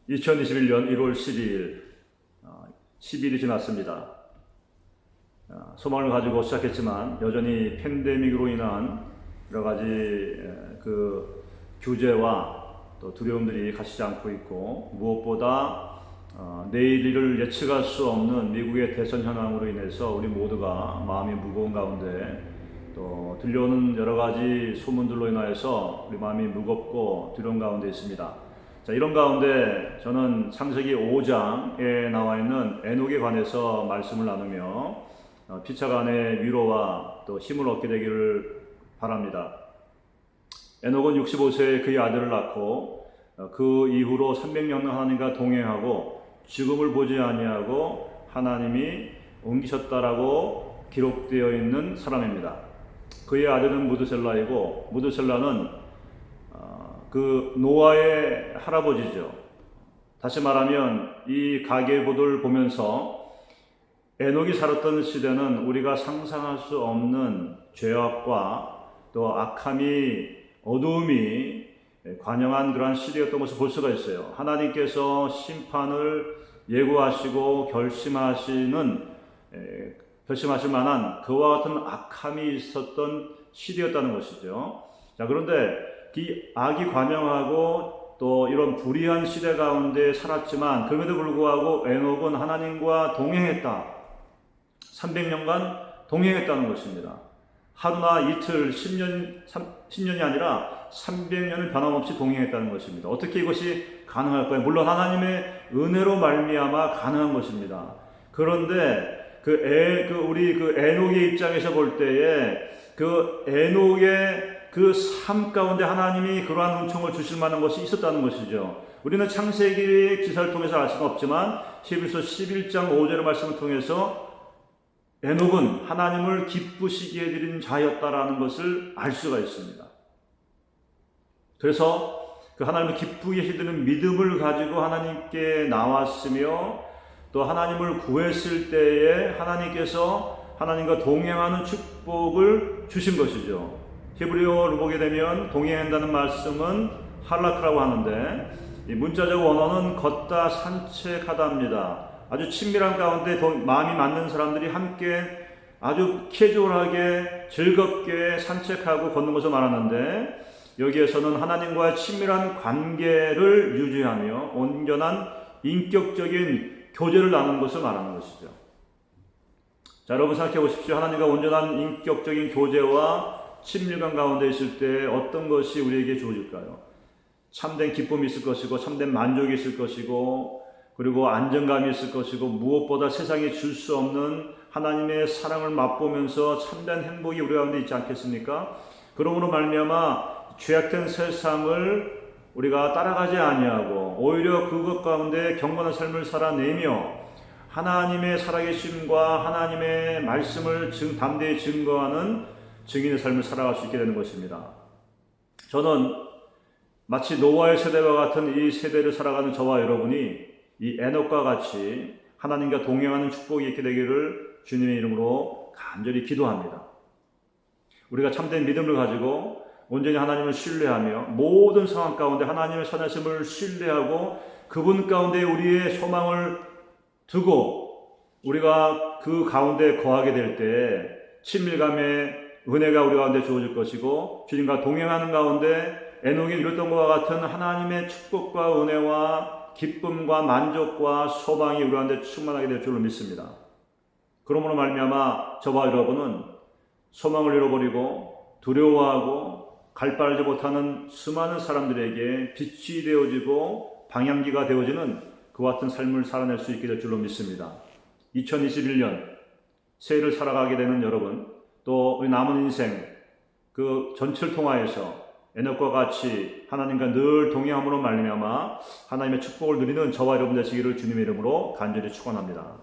2021년 1월 12일, 10일이 지났습니다. 소망을 가지고 시작했지만 여전히 팬데믹으로 인한 여러 가지 그 규제와 또 두려움들이 가시지 않고 있고, 무엇보다 내일을 예측할 수 없는 미국의 대선 현황으로 인해서 우리 모두가 마음이 무거운 가운데, 또 들려오는 여러 가지 소문들로 인하여서 우리 마음이 무겁고 두려운 가운데 있습니다. 자, 이런 가운데 저는 창세기 5장에 나와 있는 에녹에 관해서 말씀을 나누며 피차간의 위로와 또 힘을 얻게 되기를 바랍니다. 에녹은 65세에 그의 아들을 낳고 그 이후로 300년 하나님과 동행하고 죽음을 보지 아니하고 하나님이 옮기셨다라고 기록되어 있는 사람입니다. 그의 아들은 무드셀라이고, 무드셀라는 그 노아의 할아버지죠. 다시 말하면 이 가계부를 보면서 에녹이 살았던 시대는 우리가 상상할 수 없는 죄악과 또 악함이, 어두움이 관영한 그러한 시대였던 것을 볼 수가 있어요. 하나님께서 심판을 예고하시고 결심하실 만한 그와 같은 악함이 있었던 시대였다는 것이죠. 자, 그런데 이 악이 관영하고 또 이런 불의한 시대 가운데 살았지만 그럼에도 불구하고 에녹은 하나님과 동행했다. 300년간 동행했다는 것입니다. 하루나 이틀, 10년이 아니라 300년을 변함없이 동행했다는 것입니다. 어떻게 이것이 가능할까요? 물론 하나님의 은혜로 말미암아 가능한 것입니다. 그런데 우리 에녹의 입장에서 볼 때에 그 에녹의 그 삶 가운데 하나님이 그러한 은총을 주실 만한 것이 있었다는 것이죠. 우리는 창세기 기사를 통해서 알 수는 없지만 히브리서 11장 5절의 말씀을 통해서 에녹은 하나님을 기쁘시게 해드린 자였다라는 것을 알 수가 있습니다. 그래서 그 하나님을 기쁘게 해드리는 믿음을 가지고 하나님께 나왔으며, 또 하나님을 구했을 때에 하나님께서 하나님과 동행하는 축복을 주신 것이죠. 히브리어로 보게 되면 동행한다는 말씀은 할라크라고 하는데, 이 문자적 원어는 걷다, 산책하다입니다. 아주 친밀한 가운데 마음이 맞는 사람들이 함께 아주 캐주얼하게 즐겁게 산책하고 걷는 것을 말하는데, 여기에서는 하나님과의 친밀한 관계를 유지하며 온전한 인격적인 교제를 나누는 것을 말하는 것이죠. 자, 여러분 생각해 보십시오. 하나님과 온전한 인격적인 교제와 친밀감 가운데 있을 때 어떤 것이 우리에게 주어질까요? 참된 기쁨이 있을 것이고, 참된 만족이 있을 것이고, 그리고 안정감이 있을 것이고, 무엇보다 세상에 줄 수 없는 하나님의 사랑을 맛보면서 참된 행복이 우리 가운데 있지 않겠습니까? 그러므로 말미암아 죄악된 세상을 우리가 따라가지 아니하고 오히려 그것 가운데 경건한 삶을 살아내며 하나님의 살아계심과 하나님의 말씀을 담대히 증거하는 증인의 삶을 살아갈 수 있게 되는 것입니다. 저는 마치 노아의 세대와 같은 이 세대를 살아가는 저와 여러분이 이 에녹과 같이 하나님과 동행하는 축복이 있게 되기를 주님의 이름으로 간절히 기도합니다. 우리가 참된 믿음을 가지고 온전히 하나님을 신뢰하며 모든 상황 가운데 하나님의 선하심을 신뢰하고 그분 가운데 우리의 소망을 두고 우리가 그 가운데 거하게 될 때 친밀감의 은혜가 우리 가운데 주어질 것이고, 주님과 동행하는 가운데 에녹이 이뤘던 것과 같은 하나님의 축복과 은혜와 기쁨과 만족과 소망이 우리 가운데 충만하게 될 줄로 믿습니다. 그러므로 말미암아 저와 여러분은 소망을 잃어버리고 두려워하고 갈 바를 알지 못하는 수많은 사람들에게 빛이 되어지고 방향기가 되어지는 그와 같은 삶을 살아낼 수 있게 될 줄로 믿습니다. 2021년 새해를 살아가게 되는 여러분, 또 우리 남은 인생 그 전체를 통하여서 에녹과 같이 하나님과 늘 동행함으로 말미암아 하나님의 축복을 누리는 저와 여러분 되시기를 주님의 이름으로 간절히 축원합니다.